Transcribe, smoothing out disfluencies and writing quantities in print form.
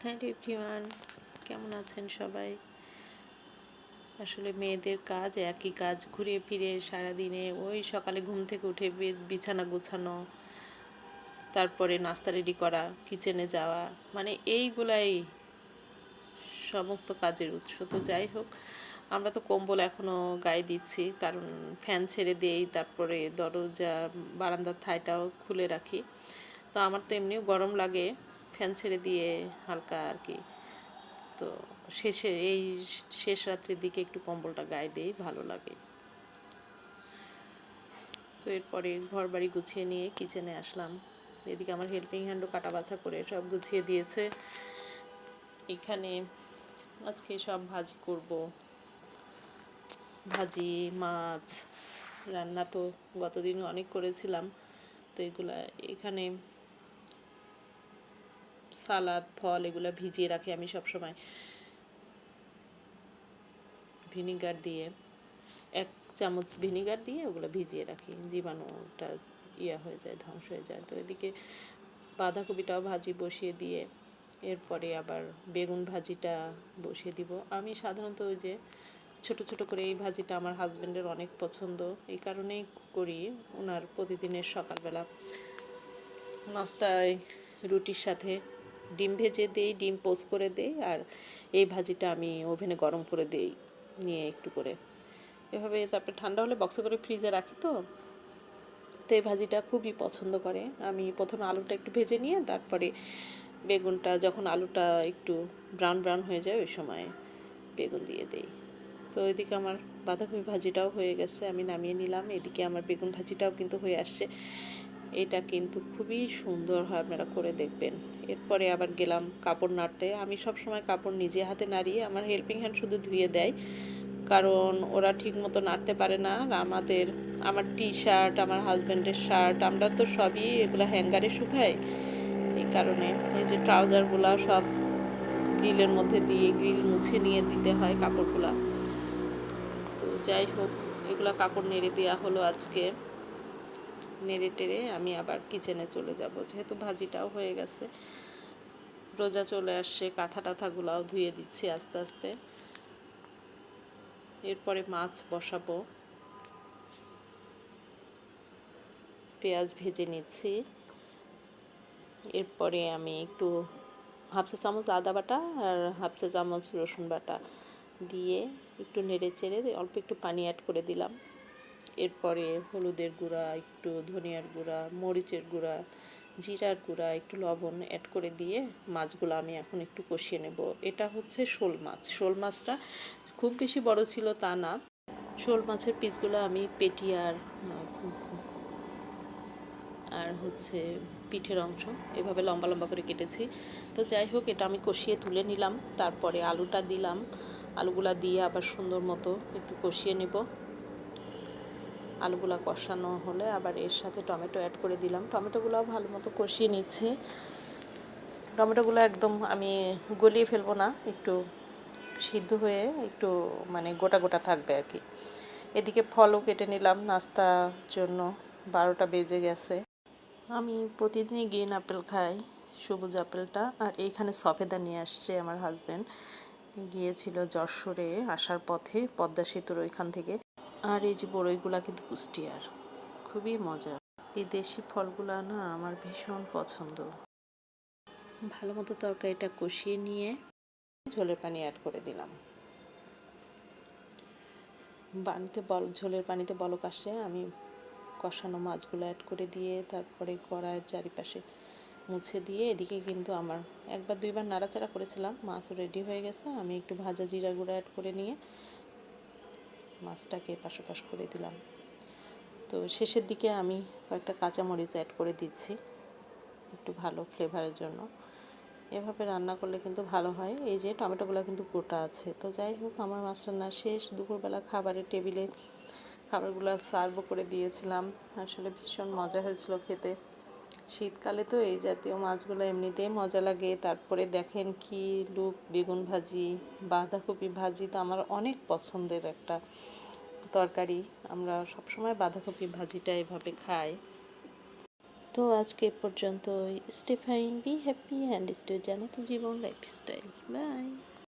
Hello everyone, কেমন আছেন সবাই? আসলে মেয়েদের কাজ একই কাজ, ঘুরে ফিরে সারাদিনে ওই সকালে ঘুম থেকে উঠে বিছানা গোছানো, তারপরে নাস্তা রেডি করা, কিচেনে যাওয়া, মানে এইগুলাই সমস্ত কাজের উৎস। তো যাই হোক, আমরা তো কম্বল এখনও গায়ে দিচ্ছি, কারণ ফ্যান ছেড়ে দিয়েই তারপরে দরজা বারান্দার থাইটাও খুলে রাখি। তো আমার তো এমনিও গরম লাগে, ফ্যান ছেড়ে দিয়ে হালকা আর কি। তো এই শেষ রাত্রির দিকে একটু কম্বলটা গায়ে দিই, ভালো লাগে। তো এরপরে ঘর বাড়ি গুছিয়ে নিয়ে কিচেনে আসলাম। এদিকে আমার হেল্পিং হ্যান্ডও কাটা বাছা করে সব গুছিয়ে দিয়েছে। এখানে আজকে সব ভাজি করব, ভাজি, মাছ রান্না তো গতদিন অনেক করেছিলাম। তো এগুলা এখানে সালাদ, ফল এগুলা ভিজিয়ে রাখি আমি সব সময় ভিনিগার দিয়ে, 1 চামচ ভিনিগার দিয়ে ওগুলো ভিজিয়ে রাখি, জীবাণুটা হয়ে যায়, ধ্বংস হয়ে যায়। তো এদিকে বাঁধাকপিটাও ভাজি বসিয়ে দিয়ে এরপরে আবার বেগুন ভাজিটা বসিয়ে দিব। আমি সাধারণত ওই যে ছোট ছোট করে এই ভাজিটা আমার হাজব্যান্ডের অনেক পছন্দ, এই কারণেই করি। ওনার প্রতিদিনের সকালবেলা নাস্তায় রুটির সাথে ডিম ভেজে দেই, ডিম পোস্ট করে দেই, আর এই ভাজিটা আমি ওভেনে গরম করে দেই নিয়ে একটু করে, এভাবে তারপর ঠান্ডা হলে বক্সে করে ফ্রিজে রাখি। তো এই ভাজিটা খুবই পছন্দ করে। আমি প্রথমে আলুটা একটু ভেজে নিয়ে তারপরে বেগুনটা, যখন আলুটা একটু ব্রাউন ব্রাউন হয়ে যায় ওই সময় বেগুন দিয়ে দেই। তো এদিকে আমার বাঁধাকপি ভাজিটাও হয়ে গেছে, আমি নামিয়ে নিলাম। এদিকে আমার বেগুন ভাজিটাও কিন্তু হয়ে আসছে। এটা কিন্তু খুবই সুন্দর হয়, আপনারা করে দেখবেন। এরপরে আবার গেলাম কাপড় নাড়তে। আমি সব সময় কাপড় নিজে হাতে নাড়ি, আমার হেল্পিং হ্যান্ড শুধু ধুয়ে দেয়, কারণ ওরা ঠিক মতো নাড়তে পারে না। আর আমার টি শার্ট, আমার হাজব্যান্ডের শার্ট, আমরা তো সবই এগুলো হ্যাঙ্গারে শুকাই। এই কারণে এই যে ট্রাউজারগুলো সব গ্রিলের মধ্যে দিয়ে গ্রিল মুছে নিয়ে দিতে হয় কাপড়গুলা। তো যাই হোক, এগুলা কাপড় নেড়ে দেওয়া হলো আজকে। নেড়ে টেড়ে আমি আবার কিচেনে চলে যাব, যেহেতু ভাজিটাও হয়ে গেছে, রোজা চলে আসছে, কাঁথা টাথাগুলাও ধুয়ে দিচ্ছি আস্তে আস্তে। এরপরে মাছ বসাবো, পেঁয়াজ ভেজে নিচ্ছি। এরপরে আমি একটু 1/2 চা চামচ আদা বাটা আর 1/2 চা চামচ রসুন বাটা দিয়ে একটু নেড়ে চেড়ে অল্প একটু পানি অ্যাড করে দিলাম। এরপরে হলুদের গুঁড়া, একটু ধনিয়ার গুঁড়া, মরিচের গুঁড়া, জিরার গুঁড়া, একটু লবণ অ্যাড করে দিয়ে মাছগুলো আমি এখন একটু কষিয়ে নেব। এটা হচ্ছে শোল মাছ। শোল মাছটা খুব বেশি বড় ছিল তা না। শোল মাছের পিসগুলো আমি পেটি আর হচ্ছে পিঠের অংশ এভাবে লম্বা লম্বা করে কেটেছি। তো যাই হোক, এটা আমি কষিয়ে তুলে নিলাম। তারপরে আলুটা দিলাম, আলুগুলা দিয়ে আবার সুন্দর মতো একটু কষিয়ে নেব। আলুগুলা কষানো হলে আবার এর সাথে টমেটো অ্যাড করে দিলাম। টমেটোগুলোও ভালো মতো কষিয়ে নিচ্ছি। টমেটোগুলো একদম আমি গলিয়ে ফেলবো না, একটু সিদ্ধ হয়ে একটু মানে গোটা গোটা থাকবে আর কি। এদিকে ফলও কেটে নিলাম নাস্তার জন্য, 12টা বেজে গেছে। আমি প্রতিদিনই গ্রিন আপেল খাই, সবুজ আপেলটা। আর এইখানে সফেদা নিয়ে আসছে আমার হাজব্যান্ড, গিয়েছিল যশোরে, আসার পথে পদ্মা সেতুর ওইখান থেকে। আর এই যে বড়ইগুলা কিন্তু কুষ্টিয়ার, খুবই মজা। এই দেশি ফলগুলা না আমার ভীষণ পছন্দ। ভালো মতো তরকারিটা কষিয়ে নিয়ে ঝোলের পানি অ্যাড করে দিলাম। ঝোলের পানিতে বলক আসে, আমি কষানো মাছগুলো অ্যাড করে দিয়ে তারপরে কড়াইয়ের চারিপাশে মুছে দিয়ে, এদিকে কিন্তু আমার 1-2বার নাড়াচাড়া করেছিলাম, মাছ রেডি হয়ে গেছে। আমি একটু ভাজা জিরা গুঁড়া অ্যাড করে নিয়ে মাছটাকে পাশাপাশ করে দিলাম। তো শেষের দিকে আমি কয়েকটা কাঁচামরিচ অ্যাড করে দিচ্ছি একটু ভালো ফ্লেভারের জন্য। এভাবে রান্না করলে কিন্তু ভালো হয়। এই যে টমেটোগুলো কিন্তু গোটা আছে। তো যাই হোক, আমার মাছ রান্না শেষ। দুপুরবেলা খাবারের টেবিলে খাবারগুলো সার্ভ করে দিয়েছিলাম। আসলে ভীষণ মজা হয়েছিল খেতে। শীতকালে তো এই জাতীয় মাছগুলো এমনিতেই মজা লাগে। তারপরে দেখেন কি লুক, বেগুন ভাজি, বাঁধাকপি ভাজি তো আমার অনেক পছন্দের একটা তরকারি। আমরা সবসময় বাঁধাকপি ভাজিটা এভাবে খাই। তো আজকে এ পর্যন্ত। Stay fine, be happy and stay জানো তো জীবন লাইফস্টাইল। বাই।